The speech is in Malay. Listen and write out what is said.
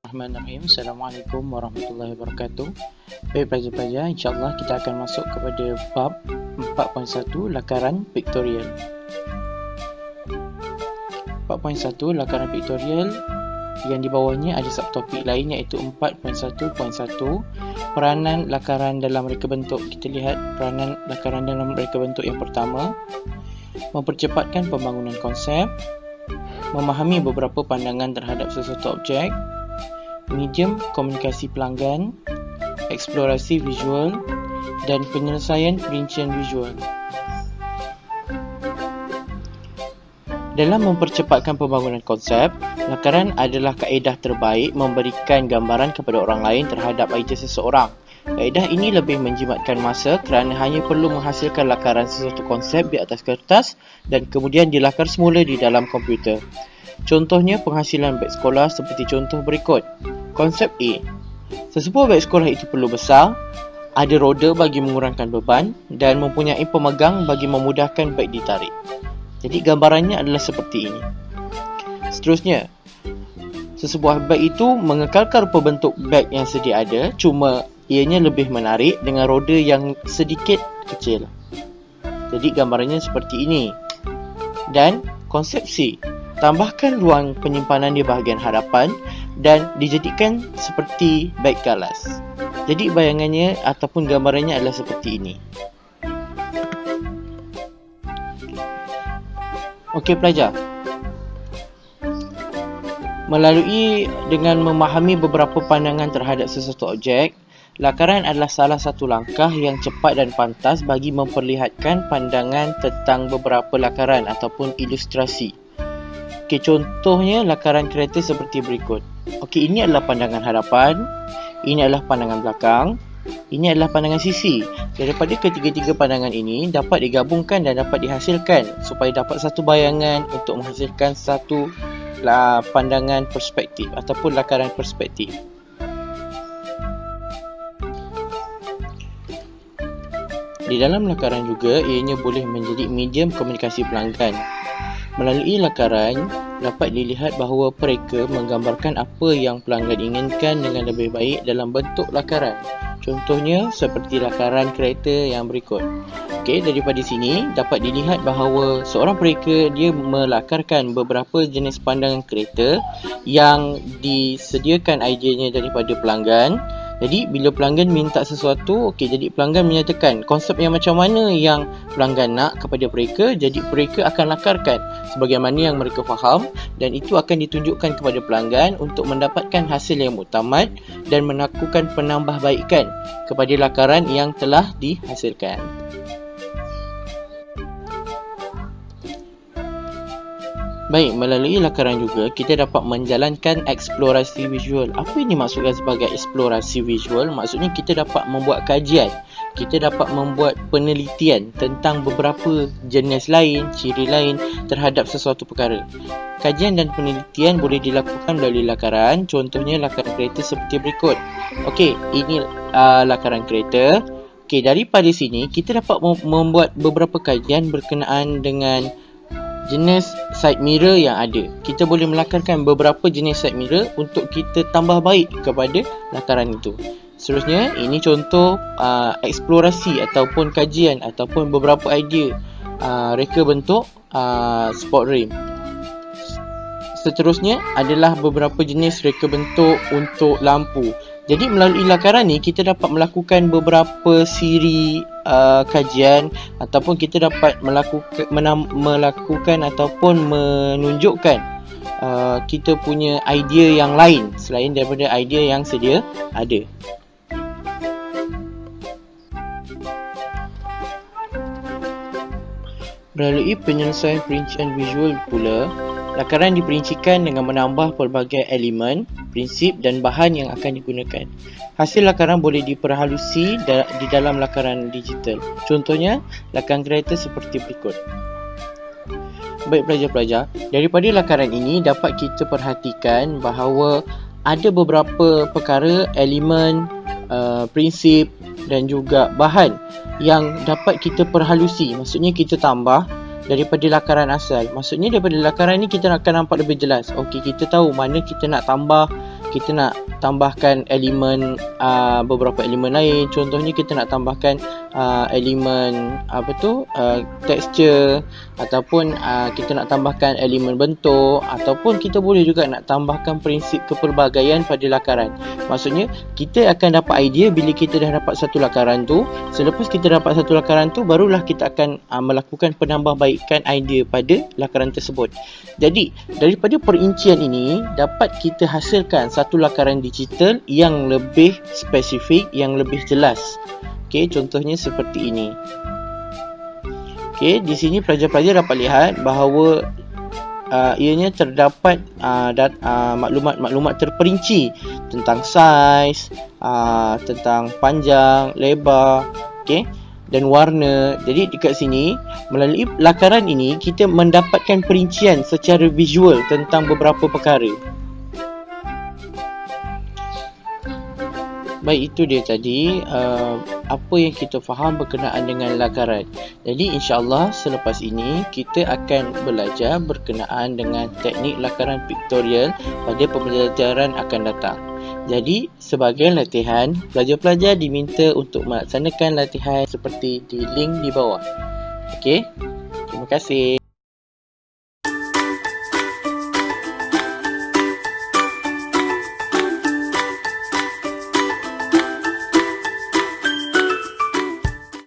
Bismillahirrahmanirrahim. Assalamualaikum warahmatullahi wabarakatuh. Baik pelajar-pelajar, insyaAllah kita akan masuk kepada bab 4.1 lakaran pictorial. 4.1 lakaran pictorial yang di bawahnya ada subtopik lain iaitu 4.1.1 peranan lakaran dalam reka bentuk. Kita lihat peranan lakaran dalam reka bentuk yang pertama, mempercepatkan pembangunan konsep, memahami beberapa pandangan terhadap sesuatu objek, medium komunikasi pelanggan, eksplorasi visual, dan penyelesaian perincian visual. Dalam mempercepatkan pembangunan konsep, lakaran adalah kaedah terbaik memberikan gambaran kepada orang lain terhadap idea seseorang. Kaedah ini lebih menjimatkan masa kerana hanya perlu menghasilkan lakaran sesuatu konsep di atas kertas dan kemudian dilakar semula di dalam komputer. Contohnya penghasilan beg sekolah seperti contoh berikut. Konsep A. Sesebuah beg sekolah itu perlu besar, ada roda bagi mengurangkan beban dan mempunyai pemegang bagi memudahkan beg ditarik. Jadi gambarannya adalah seperti ini. Seterusnya, sesebuah beg itu mengekalkan rupa bentuk beg yang sedia ada, cuma ianya lebih menarik dengan roda yang sedikit kecil. Jadi gambarannya seperti ini. Dan konsep C. Tambahkan ruang penyimpanan di bahagian hadapan dan dijadikan seperti beg galas. Jadi bayangannya ataupun gambarannya adalah seperti ini. Okey pelajar. Melalui dengan memahami beberapa pandangan terhadap sesuatu objek, lakaran adalah salah satu langkah yang cepat dan pantas bagi memperlihatkan pandangan tentang beberapa lakaran ataupun ilustrasi. Okey, contohnya lakaran kereta seperti berikut. Okey, ini adalah pandangan hadapan, ini adalah pandangan belakang, ini adalah pandangan sisi. Daripada ketiga-tiga pandangan ini dapat digabungkan dan dapat dihasilkan supaya dapat satu bayangan untuk menghasilkan satu pandangan perspektif ataupun lakaran perspektif. Di dalam lakaran juga ianya boleh menjadi medium komunikasi pelanggan. Melalui lakaran dapat dilihat bahawa mereka menggambarkan apa yang pelanggan inginkan dengan lebih baik dalam bentuk lakaran. Contohnya seperti lakaran kereta yang berikut. Okey, daripada sini dapat dilihat bahawa seorang pereka dia melakarkan beberapa jenis pandangan kereta yang disediakan ideanya daripada pelanggan. Jadi bila pelanggan minta sesuatu, okey, jadi pelanggan menyatakan konsep yang macam mana yang pelanggan nak kepada mereka, jadi mereka akan lakarkan sebagaimana yang mereka faham dan itu akan ditunjukkan kepada pelanggan untuk mendapatkan hasil yang muktamad dan melakukan penambahbaikan kepada lakaran yang telah dihasilkan. Baik, melalui lakaran juga kita dapat menjalankan eksplorasi visual. Apa ini maksudkan sebagai eksplorasi visual? Maksudnya kita dapat membuat kajian, kita dapat membuat penelitian tentang beberapa jenis lain, ciri lain terhadap sesuatu perkara. Kajian dan penelitian boleh dilakukan melalui lakaran. Contohnya lakaran kereta seperti berikut. Okey, ini lakaran kereta. Okey, daripada sini kita dapat membuat beberapa kajian berkenaan dengan jenis side mirror yang ada. Kita boleh melakarkan beberapa jenis side mirror untuk kita tambah baik kepada lakaran itu. Seterusnya, ini contoh eksplorasi ataupun kajian ataupun beberapa idea reka bentuk sport rim. Seterusnya adalah beberapa jenis reka bentuk untuk lampu. Jadi melalui lakaran ni kita dapat melakukan beberapa siri kajian ataupun kita dapat melakukan ataupun menunjukkan kita punya idea yang lain selain daripada idea yang sedia ada. Melalui penyelesaian perincian visual pula, lakaran diperincikan dengan menambah pelbagai elemen, prinsip dan bahan yang akan digunakan. Hasil lakaran boleh diperhalusi di dalam lakaran digital. Contohnya, lakaran kereta seperti berikut. Baik pelajar-pelajar, daripada lakaran ini dapat kita perhatikan bahawa ada beberapa perkara, elemen, prinsip dan juga bahan yang dapat kita perhalusi. Maksudnya kita tambah daripada lakaran asal. Maksudnya daripada lakaran ni kita akan nampak lebih jelas. Okey, kita tahu mana kita nak tambah kita nak tambahkan elemen beberapa elemen lain. Contohnya kita nak tambahkan elemen texture, ataupun kita nak tambahkan elemen bentuk, ataupun kita boleh juga nak tambahkan prinsip kepelbagaian pada lakaran. Maksudnya kita akan dapat idea bila kita dah dapat satu lakaran tu. Selepas kita dapat satu lakaran tu, barulah kita akan melakukan penambahbaikan idea pada lakaran tersebut. Jadi daripada perincian ini dapat kita hasilkan satu lakaran digital yang lebih spesifik, yang lebih jelas. Okey, contohnya seperti ini. Okey, di sini pelajar-pelajar dapat lihat bahawa ianya terdapat maklumat-maklumat terperinci tentang saiz, tentang panjang, lebar, okey, dan warna. Jadi dekat sini melalui lakaran ini kita mendapatkan perincian secara visual tentang beberapa perkara. Baik, itu dia tadi apa yang kita faham berkenaan dengan lakaran. Jadi insya-Allah selepas ini kita akan belajar berkenaan dengan teknik lakaran pictorial pada pembelajaran akan datang. Jadi sebagai latihan, pelajar-pelajar diminta untuk melaksanakan latihan seperti di link di bawah. Okey, terima kasih.